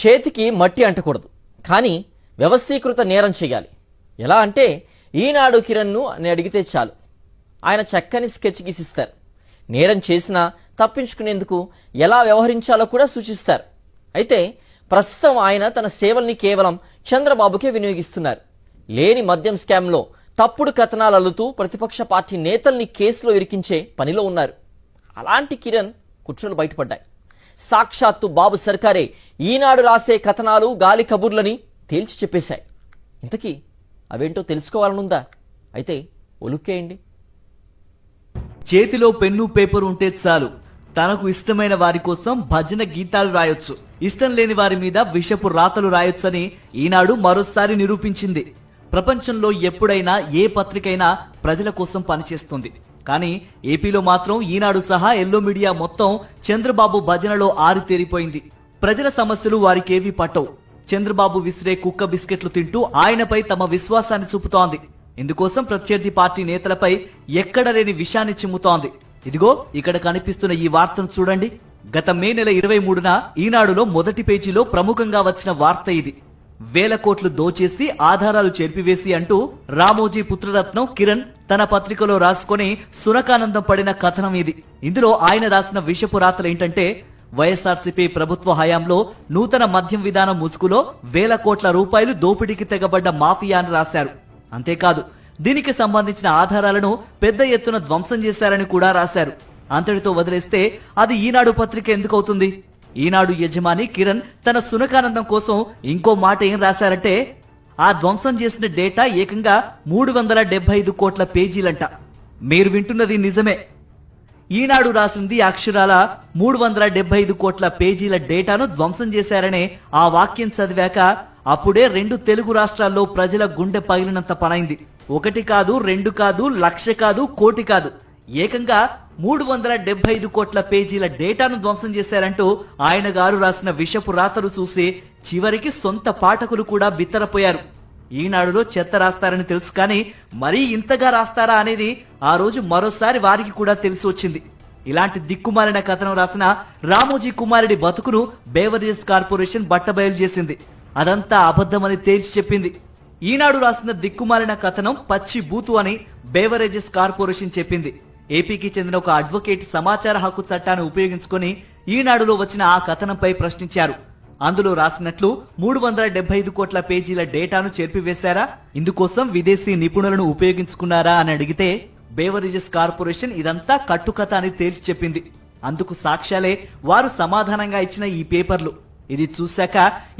చేతికి మట్టి అంటకూడదు, కానీ వ్యవస్థీకృత నేరం చేయాలి. ఎలా అంటే ఈనాడు కిరణ్ను అని అడిగితే చాలు, ఆయన చక్కని స్కెచ్ గీసిస్తారు. నేరం చేసినా తప్పించుకునేందుకు ఎలా వ్యవహరించాలో కూడా సూచిస్తారు. అయితే ప్రస్తుతం ఆయన తన సేవల్ని కేవలం చంద్రబాబుకే వినియోగిస్తున్నారు. లేని మద్యం స్కామ్లో తప్పుడు కథనాలు అల్లుతూ ప్రతిపక్ష పార్టీ నేతల్ని కేసులో ఇరికించే పనిలో ఉన్నారు. అలాంటి కిరణ్ కుట్రలు బయటపడ్డాయి. సాక్షాత్తు బాబు సర్కారే ఈనాడు రాసే కథనాలు గాలి కబుర్లని తేల్చి చెప్పేశాయి. ఇంతకీ అవేంటో తెలుసుకోవాలనుందా? అయితే ఒలుక్కేయండి. చేతిలో పెన్ను పేపర్ ఉంటే చాలు, తనకు ఇష్టమైన వారి కోసం భజన గీతాలు రాయొచ్చు, ఇష్టం లేని వారి మీద విషపు రాతలు రాయొచ్చని ఈనాడు మరోసారి నిరూపించింది. ప్రపంచంలో ఎప్పుడైనా ఏ పత్రికైనా ప్రజల కోసం పనిచేస్తుంది. కానీ ఏపీలో మాత్రం ఈనాడు సహా ఎల్లో మీడియా మొత్తం చంద్రబాబు భజనలో ఆరితేరిపోయింది. ప్రజల సమస్యలు వారికేవీ పట్టవు. చంద్రబాబు విసిరే కుక్క బిస్కెట్లు తింటూ ఆయనపై తమ విశ్వాసాన్ని చూపుతోంది. ఇందుకోసం ప్రత్యర్థి పార్టీ నేతలపై ఎక్కడ లేని విషాన్ని చిమ్ముతోంది. ఇదిగో ఇక్కడ కనిపిస్తున్న ఈ వార్తను చూడండి. గత మే నెల 23న ఈనాడులో మొదటి పేజీలో ప్రముఖంగా వచ్చిన వార్త ఇది. వేల కోట్లు దోచేసి ఆధారాలు చెరిపివేసి అంటూ రామోజీ పుత్రరత్నం కిరణ్ తన పత్రికలో రాసుకొని సునకానందం పడిన కథనం ఇది. ఇందులో ఆయన రాసిన విషపు రాతలు ఏంటంటే, వైఎస్ఆర్సీపీ ప్రభుత్వ హయాంలో నూతన మద్యం విధానం ముసుగులో వేల కోట్ల రూపాయలు దోపిడీకి తెగబడ్డ మాఫియా అని రాశారు. అంతేకాదు, దీనికి సంబంధించిన ఆధారాలను పెద్ద ఎత్తున ధ్వంసం చేశారని కూడా రాశారు. అంతటితో వదిలేస్తే అది ఈనాడు పత్రిక ఎందుకవుతుంది? ఈనాడు యజమాని కిరణ్ తన సునకానందం కోసం ఇంకో మాట ఏం రాశారంటే, ఆ ధ్వంసం చేసిన డేటా ఏకంగా 375 కోట్ల పేజీలంట. మీరు వింటున్నది నిజమే. ఈనాడు రాసింది అక్షరాల 375 కోట్ల పేజీల డేటాను ధ్వంసం చేశారనే ఆ వాక్యం చదివాక అప్పుడే 2 తెలుగు రాష్ట్రాల్లో ప్రజల గుండె పగిలినంత పనైంది. 1 కాదు, 2 కాదు, 1,00,000 కాదు, కోటి కాదు, ఏకంగా 375 కోట్ల పేజీల డేటాను ధ్వంసం చేశారంటూ ఆయన గారు రాసిన విషపు రాతలు చూసి చివరికి సొంత పాఠకులు కూడా బిత్తరపోయారు. ఈనాడులో చెత్త రాస్తారని తెలుసు, కానీ మరీ ఇంతగా రాస్తారా అనేది ఆ రోజు మరోసారి వారికి కూడా తెలిసి వచ్చింది. ఇలాంటి దిక్కుమాలిన కథనం రాసిన రామోజీ కుమారుడి బతుకును బేవరేజెస్ కార్పొరేషన్ బట్టబయలు చేసింది. అదంతా అబద్ధమని తేల్చి చెప్పింది. ఈనాడు రాసిన దిక్కుమాలిన కథనం పచ్చి బూతు అని బేవరేజెస్ కార్పొరేషన్ చెప్పింది. ఏపీకి చెందిన ఒక అడ్వకేట్ సమాచార హక్కు చట్టాన్ని ఉపయోగించుకొని ఈనాడులో వచ్చిన ఆ కథనంపై ప్రశ్నించారు. అందులో రాసినట్లు 375 కోట్ల పేజీల డేటాను చెరిపివేశారా, ఇందుకోసం విదేశీ నిపుణులను ఉపయోగించుకున్నారా అని అడిగితే బేవరేజెస్ కార్పొరేషన్ ఇదంతా కట్టుకథ అని తేల్చి చెప్పింది. అందుకు సాక్ష్యాలే వారు సమాధానంగా ఇచ్చిన ఈ పేపర్లు. ఇది చూశాక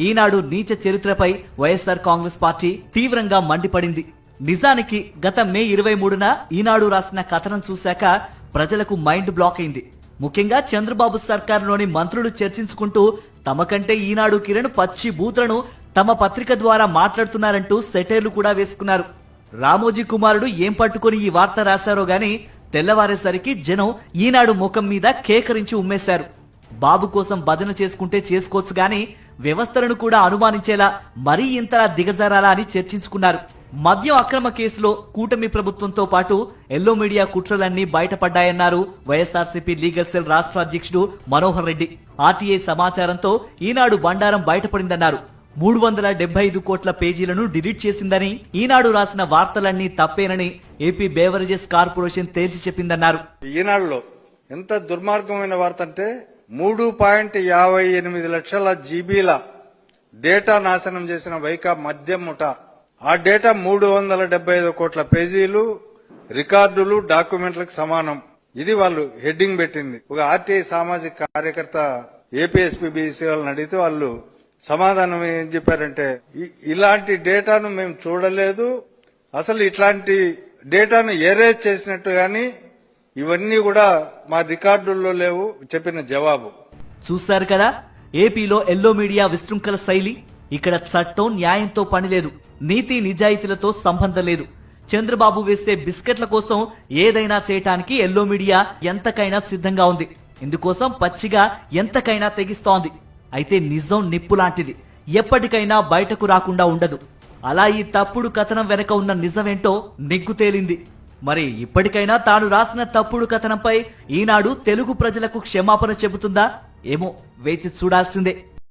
ఈనాడు నీచ చరిత్రపై వైఎస్ఆర్ కాంగ్రెస్ పార్టీ తీవ్రంగా మండిపడింది. నిజానికి గత మే 23న ఈనాడు రాసిన కథనం చూశాక ప్రజలకు మైండ్ బ్లాక్ అయింది. ముఖ్యంగా చంద్రబాబు సర్కారులోని మంత్రులు చర్చించుకుంటూ తమకంటే ఈనాడు కిరణ్ పచ్చి బూతులను తమ పత్రిక ద్వారా మాట్లాడుతున్నారంటూ సెటైర్లు కూడా వేసుకున్నారు. రామోజీ కుమారుడు ఏం పట్టుకుని ఈ వార్త రాశారో గాని తెల్లవారేసరికి జనం ఈనాడు ముఖం మీద కేకరించి ఉమ్మేశారు. బాబు కోసం భజన చేసుకుంటే చేసుకోవచ్చు గాని వ్యవస్థలను కూడా అనుమానించేలా మరీ ఇంతలా దిగజారాలా అని చర్చించుకున్నారు. మద్యం అక్రమ కేసులో కూటమి ప్రభుత్వంతో పాటు ఎల్లో మీడియా కుట్రలన్నీ బయటపడ్డాయన్నారు వైఎస్ఆర్సీపీ లీగల్ సెల్ రాష్ట్ర అధ్యక్షుడు మనోహర్ రెడ్డి. ఆర్టీఐ సమాచారంతో ఈనాడు బండారం బయటపడిందన్నారు. 375 కోట్ల పేజీలను డిలీట్ చేసిందని, ఈనాడు రాసిన వార్తలన్నీ తప్పేనని ఏపీ బేవరేజెస్ కార్పొరేషన్ తేల్చి చెప్పిందన్నారు. ఈనాడులో ఎంత దుర్మార్గమైన వార్త అంటే 3.58 లక్షల జీబీల డేటా నాశనం చేసిన వైకా మద్యం ముఠా. ఆ డేటా 375 కోట్ల పేజీలు, రికార్డులు, డాక్యుమెంట్లకు సమానం. ఇది వాళ్ళు హెడ్డింగ్ పెట్టింది. ఒక ఆర్టీఐ సామాజిక కార్యకర్త ఏపీఎస్పీబీసీ వాళ్ళని అడిగితే వాళ్ళు సమాధానం ఏం చెప్పారంటే, ఇలాంటి డేటాను మేము చూడలేదు, అసలు ఇట్లాంటి డేటాను ఎరేజ్ చేసినట్టు గాని ఇవన్నీ కూడా మా రికార్డుల్లో లేవు చెప్పిన జవాబు. చూశారు కదా ఏపీలో ఎల్లో మీడియా విశృంఖల శైలి. ఇక్కడ చట్టం న్యాయంతో పని లేదు, నీతి నిజాయితీలతో సంబంధం లేదు. చంద్రబాబు వేసే బిస్కెట్ల కోసం ఏదైనా చేయటానికి ఎల్లో మీడియా ఎంతకైనా సిద్ధంగా ఉంది. ఇందుకోసం పచ్చిగా ఎంతకైనా తెగిస్తోంది. అయితే నిజం నిప్పు లాంటిది, ఎప్పటికైనా బయటకు రాకుండా ఉండదు. అలా ఈ తప్పుడు కథనం వెనక ఉన్న నిజమేంటో నిగ్గు తేలింది. మరి ఇప్పటికైనా తాను రాసిన తప్పుడు కథనంపై ఈనాడు తెలుగు ప్రజలకు క్షమాపణ చెబుతుందా? ఏమో వేచి చూడాల్సిందే.